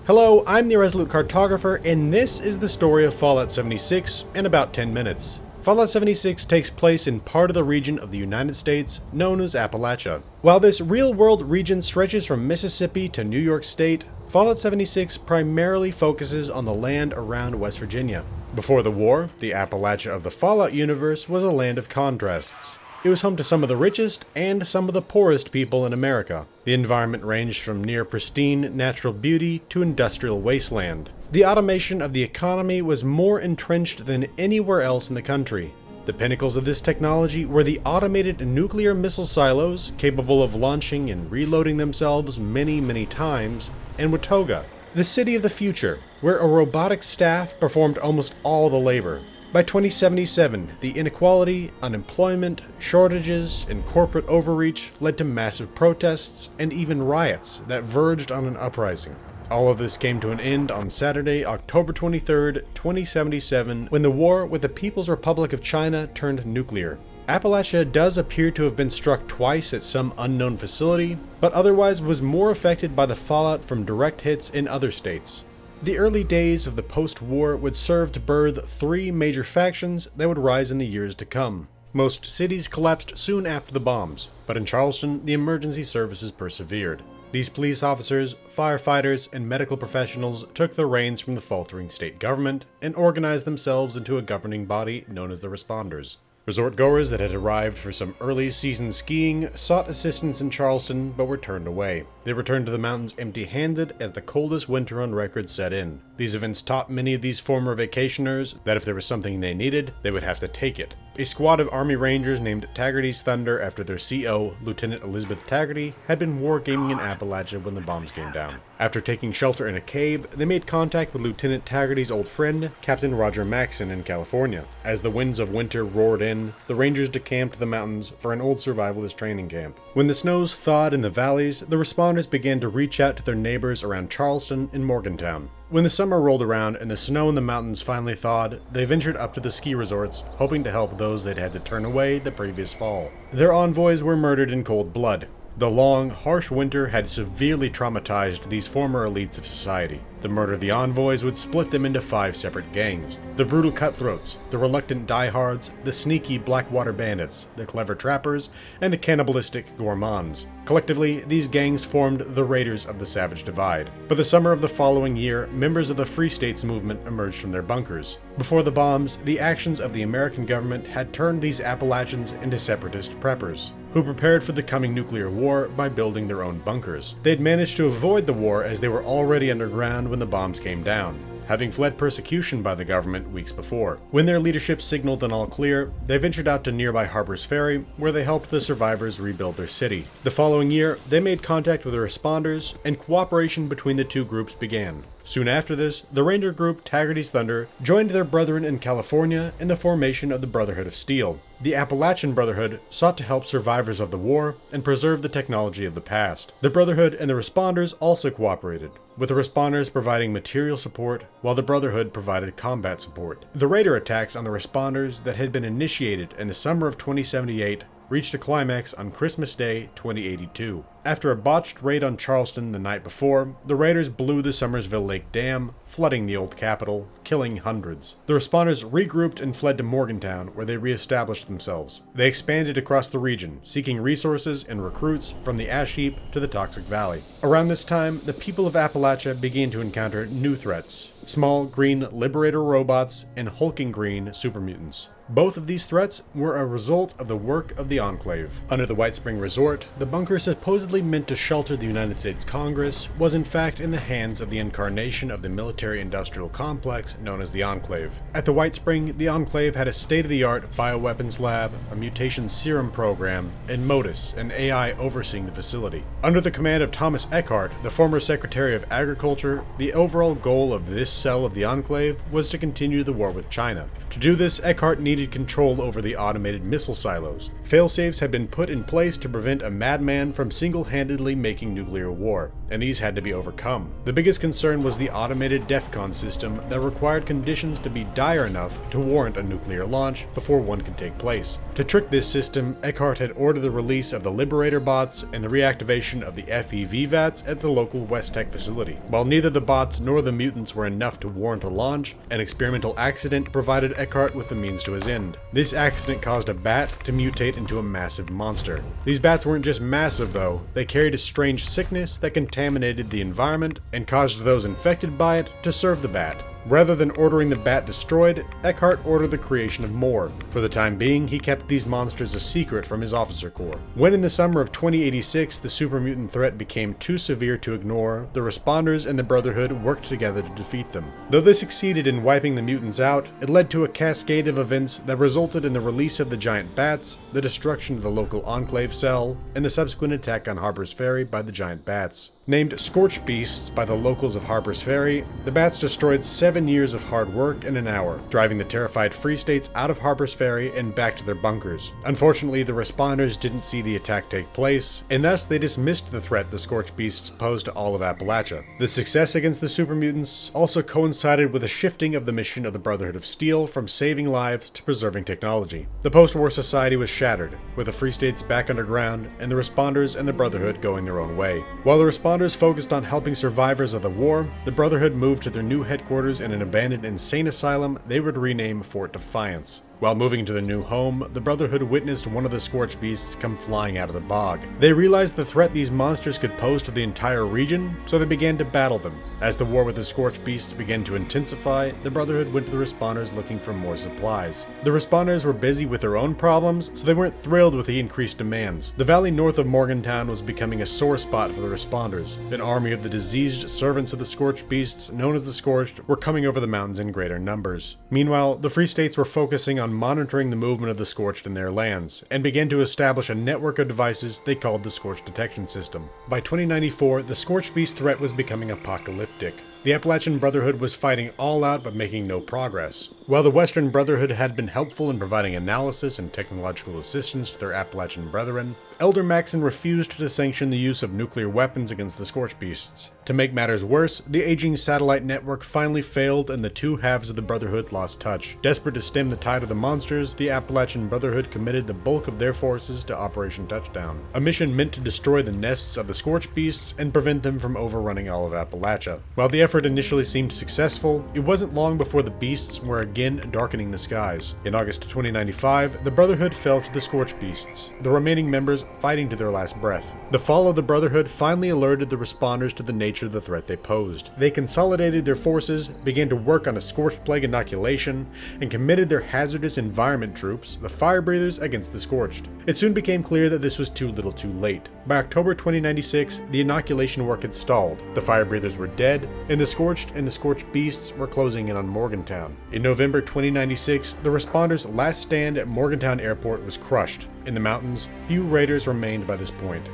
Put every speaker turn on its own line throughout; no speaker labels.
Hello, I'm the Irresolute Cartographer, and this is the story of Fallout 76 in about 10 minutes. Fallout 76 takes place in part of the region of the United States known as Appalachia. While this real-world region stretches from Mississippi to New York State, Fallout 76 primarily focuses on the land around West Virginia. Before the war, the Appalachia of the Fallout universe was a land of contrasts. It was home to some of the richest and some of the poorest people in America. The environment ranged from near pristine natural beauty to industrial wasteland. The automation of the economy was more entrenched than anywhere else in the country. The pinnacles of this technology were the automated nuclear missile silos, capable of launching and reloading themselves many times, and Watoga, the city of the future, where a robotic staff performed almost all the labor. By 2077, the inequality, unemployment, shortages, and corporate overreach led to massive protests and even riots that verged on an uprising. All of this came to an end on Saturday, October 23rd, 2077, when the war with the People's Republic of China turned nuclear. Appalachia does appear to have been struck twice at some unknown facility, but otherwise was more affected by the fallout from direct hits in other states. The early days of the post-war would serve to birth three major factions that would rise in the years to come. Most cities collapsed soon after the bombs, but in Charleston, the emergency services persevered. These police officers, firefighters, and medical professionals took the reins from the faltering state government and organized themselves into a governing body known as the Responders. Resort goers that had arrived for some early season skiing sought assistance in Charleston but were turned away. They returned to the mountains empty-handed as the coldest winter on record set in. These events taught many of these former vacationers that if there was something they needed, they would have to take it. A squad of Army Rangers named Taggarty's Thunder after their CO, Lieutenant Elizabeth Taggarty, had been wargaming in Appalachia when the bombs came down. After taking shelter in a cave, they made contact with Lieutenant Taggarty's old friend, Captain Roger Maxson in California. As the winds of winter roared in, the Rangers decamped to the mountains for an old survivalist training camp. When the snows thawed in the valleys, the responders began to reach out to their neighbors around Charleston and Morgantown. When the summer rolled around and the snow in the mountains finally thawed, they ventured up to the ski resorts, hoping to help those they'd had to turn away the previous fall. Their envoys were murdered in cold blood. The long, harsh winter had severely traumatized these former elites of society. The murder of the envoys would split them into 5 separate gangs. The brutal cutthroats, the reluctant diehards, the sneaky Blackwater bandits, the clever trappers, and the cannibalistic gourmands. Collectively, these gangs formed the Raiders of the Savage Divide. By the summer of the following year, members of the Free States movement emerged from their bunkers. Before the bombs, the actions of the American government had turned these Appalachians into separatist preppers, who prepared for the coming nuclear war by building their own bunkers. They had managed to avoid the war as they were already underground when the bombs came down, having fled persecution by the government weeks before. When their leadership signaled an all clear, they ventured out to nearby Harper's Ferry, where they helped the survivors rebuild their city. The following year, they made contact with the Responders, and cooperation between the two groups began. Soon after this, the Ranger group Taggarty's Thunder joined their brethren in California in the formation of the Brotherhood of Steel. The Appalachian Brotherhood sought to help survivors of the war and preserve the technology of the past. The Brotherhood and the Responders also cooperated, with the Responders providing material support while the Brotherhood provided combat support. The Raider attacks on the Responders that had been initiated in the summer of 2078 reached a climax on Christmas Day 2082. After a botched raid on Charleston the night before, the Raiders blew the Summersville Lake Dam, flooding the old capital, killing hundreds. The Responders regrouped and fled to Morgantown, where they reestablished themselves. They expanded across the region, seeking resources and recruits from the ash heap to the Toxic Valley. Around this time, the people of Appalachia began to encounter new threats: small green Liberator robots and hulking green super mutants. Both of these threats were a result of the work of the Enclave. Under the White Spring Resort, the bunker supposedly meant to shelter the United States Congress was in fact in the hands of the incarnation of the military-industrial complex known as the Enclave. At the White Spring, the Enclave had a state-of-the-art bioweapons lab, a mutation serum program, and Modus, an AI overseeing the facility. Under the command of Thomas Eckhart, the former Secretary of Agriculture, the overall goal of this cell of the Enclave was to continue the war with China. To do this, Eckhart needed control over the automated missile silos, Failsafes had been put in place to prevent a madman from single-handedly making nuclear war, and these had to be overcome. The biggest concern was the automated DEFCON system that required conditions to be dire enough to warrant a nuclear launch before one could take place. To trick this system, Eckhart had ordered the release of the Liberator bots and the reactivation of the FEV VATs at the local West-Tek facility. While neither the bots nor the mutants were enough to warrant a launch, an experimental accident provided Eckhart with the means to his end. This accident caused a bat to mutate into a massive monster. These bats weren't just massive though, they carried a strange sickness that contaminated the environment and caused those infected by it to serve the bat. Rather than ordering the bat destroyed, Eckhart ordered the creation of more. For the time being, he kept these monsters a secret from his officer corps. When in the summer of 2086 the super mutant threat became too severe to ignore, the Responders and the Brotherhood worked together to defeat them. Though they succeeded in wiping the mutants out, it led to a cascade of events that resulted in the release of the giant bats, the destruction of the local Enclave cell, and the subsequent attack on Harper's Ferry by the giant bats. Named Scorch Beasts by the locals of Harper's Ferry, the bats destroyed 7 years of hard work in an hour, driving the terrified Free States out of Harper's Ferry and back to their bunkers. Unfortunately, the Responders didn't see the attack take place, and thus they dismissed the threat the Scorch Beasts posed to all of Appalachia. The success against the super mutants also coincided with a shifting of the mission of the Brotherhood of Steel from saving lives to preserving technology. The post-war society was shattered, with the Free States back underground and the Responders and the Brotherhood going their own way. While the Responders focused on helping survivors of the war, the Brotherhood moved to their new headquarters in an abandoned insane asylum they would rename Fort Defiance. While moving to their new home, the Brotherhood witnessed one of the Scorch Beasts come flying out of the bog. They realized the threat these monsters could pose to the entire region, so they began to battle them. As the war with the Scorch Beasts began to intensify, the Brotherhood went to the Responders looking for more supplies. The Responders were busy with their own problems, so they weren't thrilled with the increased demands. The valley north of Morgantown was becoming a sore spot for the Responders. An army of the diseased servants of the Scorch Beasts, known as the Scorched, were coming over the mountains in greater numbers. Meanwhile, the Free States were focusing on monitoring the movement of the Scorched in their lands, and began to establish a network of devices they called the Scorched Detection System. By 2094, the Scorched Beast threat was becoming apocalyptic. The Appalachian Brotherhood was fighting all out but making no progress. While the Western Brotherhood had been helpful in providing analysis and technological assistance to their Appalachian brethren, Elder Maxon refused to sanction the use of nuclear weapons against the Scorch Beasts. To make matters worse, the aging satellite network finally failed and the two halves of the Brotherhood lost touch. Desperate to stem the tide of the monsters, the Appalachian Brotherhood committed the bulk of their forces to Operation Touchdown, a mission meant to destroy the nests of the Scorch Beasts and prevent them from overrunning all of Appalachia. While the effort initially seemed successful, it wasn't long before the beasts were again darkening the skies. In August 2095, the Brotherhood fell to the Scorch Beasts, the remaining members fighting to their last breath. The fall of the Brotherhood finally alerted the Responders to the nature of the threat they posed. They consolidated their forces, began to work on a Scorched Plague inoculation, and committed their hazardous environment troops, the Fire Breathers, against the Scorched. It soon became clear that this was too little too late. By October 2096, the inoculation work had stalled. The Fire Breathers were dead, and the Scorched and the Scorched Beasts were closing in on Morgantown. In November 2096, the Responders' last stand at Morgantown Airport was crushed. In the mountains, few raiders remained by this point.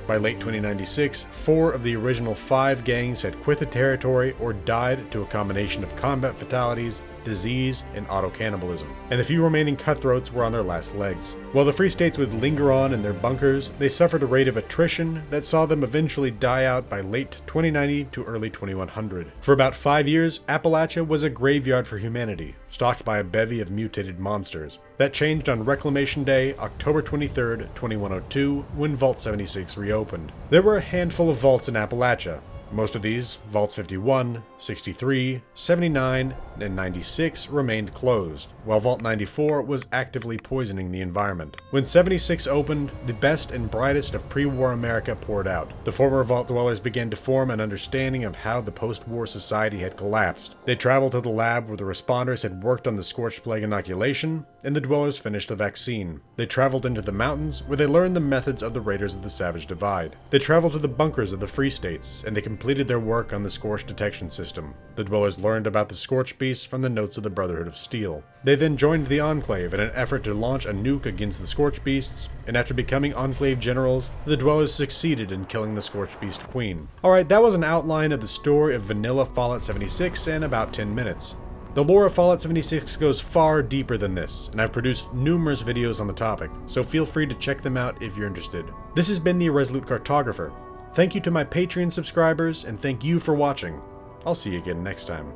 By late 2096, 4 of the original 5 gangs had quit the territory or died to a combination of combat fatalities, disease, and auto-cannibalism, and the few remaining cutthroats were on their last legs. While the Free States would linger on in their bunkers, they suffered a rate of attrition that saw them eventually die out by late 2090 to early 2100. For about 5 years, Appalachia was a graveyard for humanity, stalked by a bevy of mutated monsters. That changed on Reclamation Day, October 23, 2102, when Vault 76 reopened. There were a handful of vaults in Appalachia. Most of these, Vaults 51, 63, 79, and 96, remained closed, while Vault 94 was actively poisoning the environment. When 76 opened, the best and brightest of pre-war America poured out. The former Vault dwellers began to form an understanding of how the post-war society had collapsed. They traveled to the lab where the Responders had worked on the Scorched Plague inoculation, and the dwellers finished the vaccine. They traveled into the mountains, where they learned the methods of the Raiders of the Savage Divide. They traveled to the bunkers of the Free States, and they completed their work on the Scorched Detection System. The dwellers learned about the Scorched Beast from the notes of the Brotherhood of Steel. They then joined the Enclave in an effort to launch a nuke against the Scorched Beasts, and after becoming Enclave generals, the dwellers succeeded in killing the Scorched Beast Queen. Alright, that was an outline of the story of vanilla Fallout 76 in about 10 minutes. The lore of Fallout 76 goes far deeper than this, and I've produced numerous videos on the topic, so feel free to check them out if you're interested. This has been the Irresolute Cartographer. Thank you to my Patreon subscribers, and thank you for watching. I'll see you again next time.